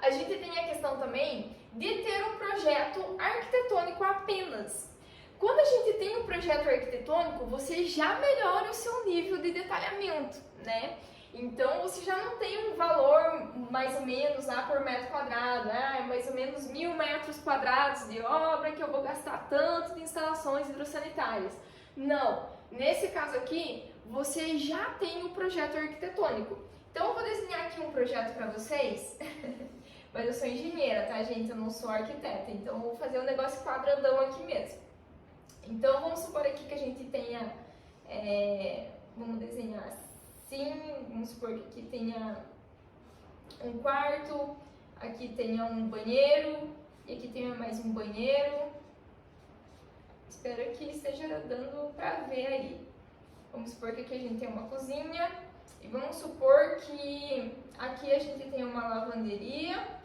a gente tem a questão também de ter um projeto arquitetônico apenas. Quando a gente tem um projeto arquitetônico, você já melhora o seu nível de detalhamento, né? Então você já não tem um valor mais ou menos lá por metro quadrado, mais ou menos 1000 metros quadrados de obra que eu vou gastar tanto de instalações hidrossanitárias. Não, nesse caso aqui você já tem um projeto arquitetônico. Então eu vou desenhar aqui um projeto para vocês, mas eu sou engenheira, tá gente? Eu não sou arquiteta, então eu vou fazer um negócio quadradão aqui mesmo. Então vamos supor aqui que a gente tenha, vamos desenhar assim, vamos supor que aqui tenha um quarto, aqui tenha um banheiro e aqui tenha mais um banheiro. Espero que esteja dando para ver aí. Vamos supor que aqui a gente tem uma cozinha e vamos supor que aqui a gente tem uma lavanderia.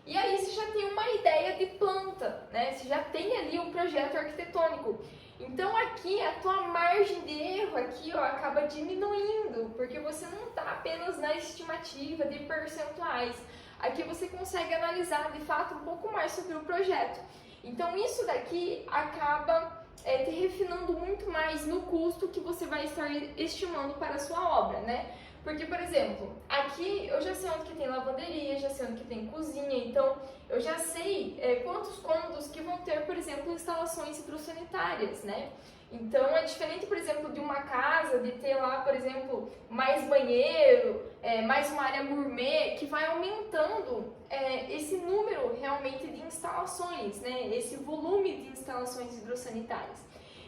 E aí você já tem uma ideia de planta, né? Você já tem ali um projeto arquitetônico. Então aqui a tua margem de erro aqui, ó, acaba diminuindo, porque você não está apenas na estimativa de percentuais. Aqui você consegue analisar de fato um pouco mais sobre o projeto. Então isso daqui acaba te refinando muito mais no custo que você vai estar estimando para a sua obra, né? Porque, por exemplo, aqui eu já sei onde que tem lavanderia, já sei onde que tem cozinha, então eu já sei quantos cômodos que vão ter, por exemplo, instalações hidrossanitárias, né? Então é diferente, por exemplo, de uma casa, de ter lá, por exemplo, mais banheiro, mais uma área gourmet, que vai aumentando esse número realmente de instalações, né? Esse volume de instalações hidrossanitárias.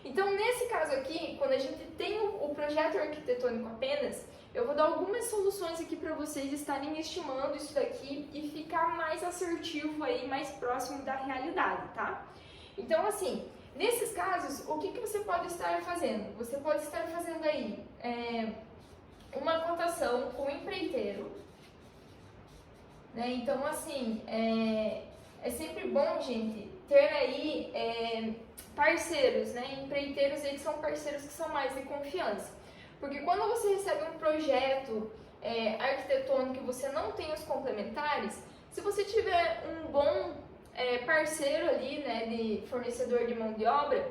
Então, nesse caso aqui, quando a gente tem o projeto arquitetônico apenas, eu vou dar algumas soluções aqui para vocês estarem estimando isso daqui e ficar mais assertivo aí, mais próximo da realidade, tá? Então, assim, nesses casos, o que você pode estar fazendo? Você pode estar fazendo aí uma cotação com o empreiteiro, né? Então, assim, é sempre bom, gente, ter aí parceiros, né? Empreiteiros aí que são parceiros que são mais de confiança. Porque quando você recebe um projeto arquitetônico e você não tem os complementares, se você tiver um bom parceiro ali, né, de fornecedor de mão de obra,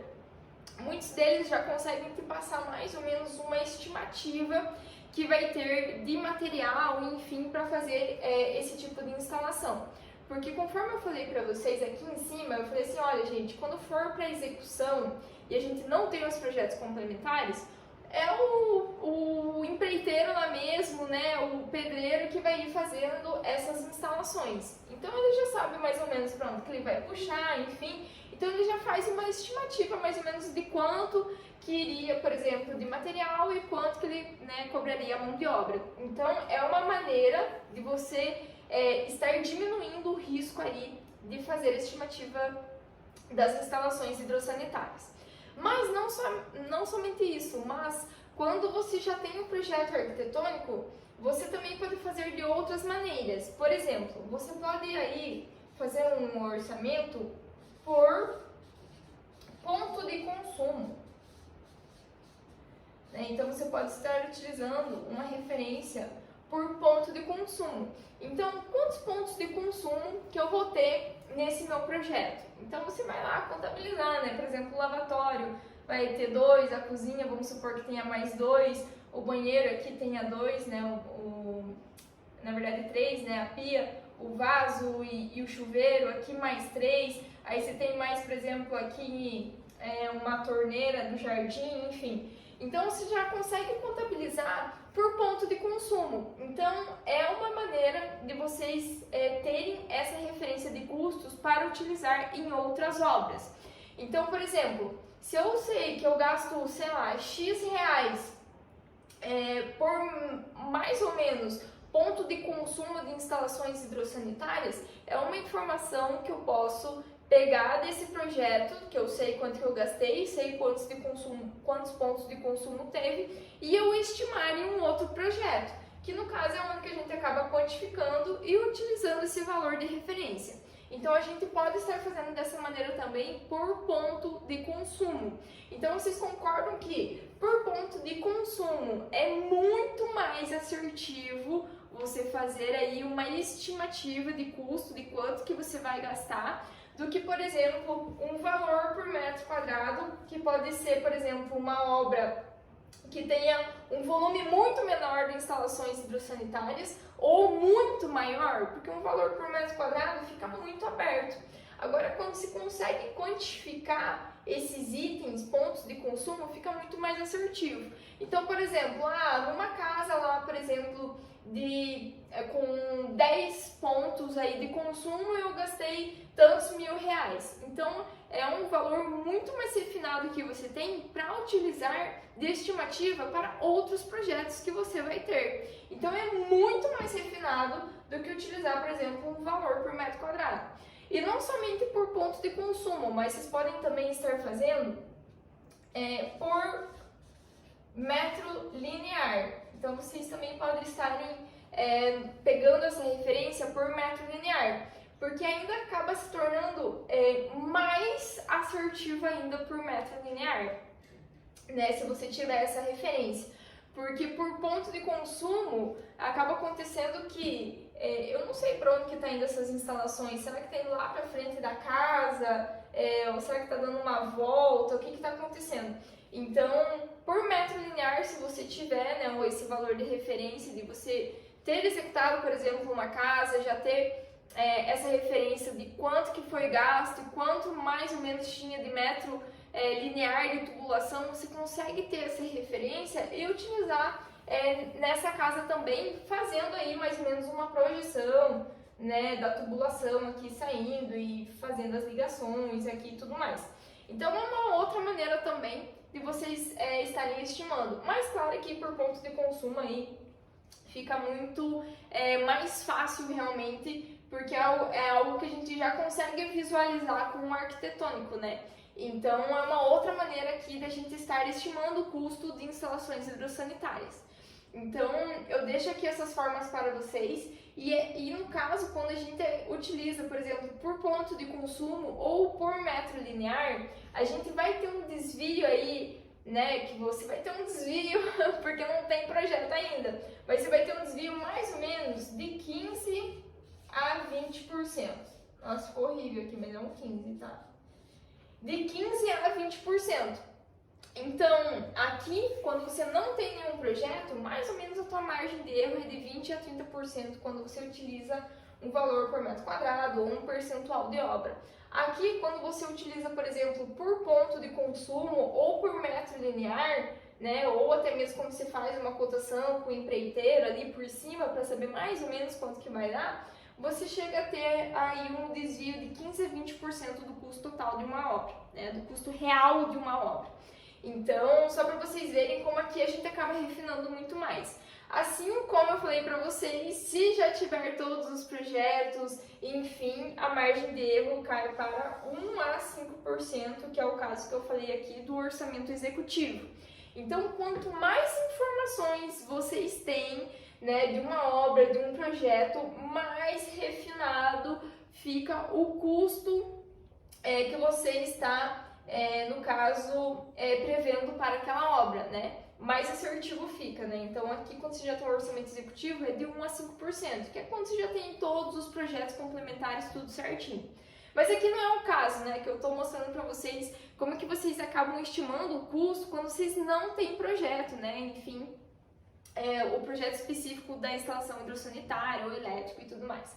muitos deles já conseguem te passar mais ou menos uma estimativa que vai ter de material, enfim, para fazer esse tipo de instalação. Porque conforme eu falei para vocês aqui em cima, eu falei assim, olha gente, quando for para execução e a gente não tem os projetos complementares, é o empreiteiro lá mesmo, né, o pedreiro que vai ir fazendo essas instalações. Então ele já sabe mais ou menos para onde que ele vai puxar, enfim. Então ele já faz uma estimativa mais ou menos de quanto que iria, por exemplo, de material e quanto que ele, né, cobraria a mão de obra. Então é uma maneira de você estar diminuindo o risco aí de fazer a estimativa das instalações hidrossanitárias. Mas não somente isso, mas quando você já tem um projeto arquitetônico, você também pode fazer de outras maneiras. Por exemplo, você pode aí fazer um orçamento por ponto de consumo, né? Então você pode estar utilizando uma referência por ponto de consumo. Então, quantos pontos de consumo que eu vou ter nesse meu projeto? Então você vai lá contabilizar, né? Por exemplo, o lavatório vai ter 2, a cozinha, vamos supor que tenha mais 2, o banheiro aqui tenha 2, né? Na verdade 3, né? A pia, o vaso e o chuveiro, aqui mais 3. Aí você tem mais, por exemplo, aqui uma torneira no jardim, enfim. Então você já consegue contabilizar por ponto de consumo. Então é uma maneira de vocês terem essa referência de custos para utilizar em outras obras. Então, por exemplo, se eu sei que eu gasto, sei lá, X reais por mais ou menos ponto de consumo de instalações hidrossanitárias, é uma informação que eu posso pegar desse projeto, que eu sei quanto que eu gastei, sei quantos pontos de consumo teve, e eu estimar em um outro projeto, que no caso é onde que a gente acaba quantificando e utilizando esse valor de referência. Então a gente pode estar fazendo dessa maneira também por ponto de consumo. Então vocês concordam que por ponto de consumo é muito mais assertivo você fazer aí uma estimativa de custo, de quanto que você vai gastar, do que, por exemplo, um valor por metro quadrado, que pode ser, por exemplo, uma obra que tenha um volume muito menor de instalações hidrossanitárias ou muito maior, porque um valor por metro quadrado fica muito aberto. Agora, quando se consegue quantificar esses itens, pontos de consumo, fica muito mais assertivo. Então, por exemplo, numa casa lá, por exemplo, com 10 pontos aí de consumo, eu gastei tantos R$1.000. Então, é um valor muito mais refinado que você tem para utilizar de estimativa para outros projetos que você vai ter. Então, é muito mais refinado do que utilizar, por exemplo, um valor por metro quadrado. E não somente por ponto de consumo, mas vocês podem também estar fazendo por metro linear. Então, vocês também podem estarem pegando essa referência por metro linear, porque ainda acaba se tornando mais assertivo ainda por metro linear, né, se você tiver essa referência. Porque por ponto de consumo, acaba acontecendo que eu não sei para onde que tá indo essas instalações. Será que tem lá para frente da casa? Ou será que está dando uma volta? O que está acontecendo? Então, por metro linear, se você tiver, né, esse valor de referência de você ter executado, por exemplo, uma casa, já ter essa referência de quanto que foi gasto, quanto mais ou menos tinha de metro linear de tubulação, você consegue ter essa referência e utilizar nessa casa também, fazendo aí mais ou menos uma projeção, né, da tubulação aqui saindo e fazendo as ligações aqui e tudo mais. Então, é uma outra maneira também de vocês estarem estimando. Mas claro que por ponto de consumo aí fica muito mais fácil realmente, porque é algo que a gente já consegue visualizar com o arquitetônico, né? Então, é uma outra maneira aqui da gente estar estimando o custo de instalações hidrossanitárias. Então, eu deixo aqui essas formas para vocês e no caso, quando a gente utiliza, por exemplo, por ponto de consumo ou por metro linear, a gente vai ter um desvio aí, né, que você vai ter um desvio, porque não tem projeto ainda, mas você vai ter um desvio mais ou menos de 15 a 20%. Nossa, ficou horrível aqui, mas é um 15, tá? De 15 a 20%. Então, aqui, quando você não tem nenhum projeto, mais ou menos a tua margem de erro é de 20 a 30% quando você utiliza um valor por metro quadrado ou um percentual de obra. Aqui, quando você utiliza, por exemplo, por ponto de consumo ou por metro linear, né, ou até mesmo quando você faz uma cotação com o empreiteiro ali por cima para saber mais ou menos quanto que vai dar, você chega a ter aí um desvio de 15 a 20% do custo total de uma obra, né, do custo real de uma obra. Então, só para vocês verem como aqui a gente acaba refinando muito mais. Assim como eu falei para vocês, se já tiver todos os projetos, enfim, a margem de erro cai para 1 a 5%, que é o caso que eu falei aqui do orçamento executivo. Então, quanto mais informações vocês têm, né, de uma obra, de um projeto, mais refinado fica o custo que você está no caso, prevendo para aquela obra, né? Mais assertivo fica, né? Então, aqui, quando você já tem um orçamento executivo, é de 1 a 5%, que é quando você já tem todos os projetos complementares, tudo certinho. Mas aqui não é o caso, né? Que eu estou mostrando para vocês como que vocês acabam estimando o custo quando vocês não têm projeto, né? Enfim, o projeto específico da instalação hidrossanitária ou elétrico e tudo mais.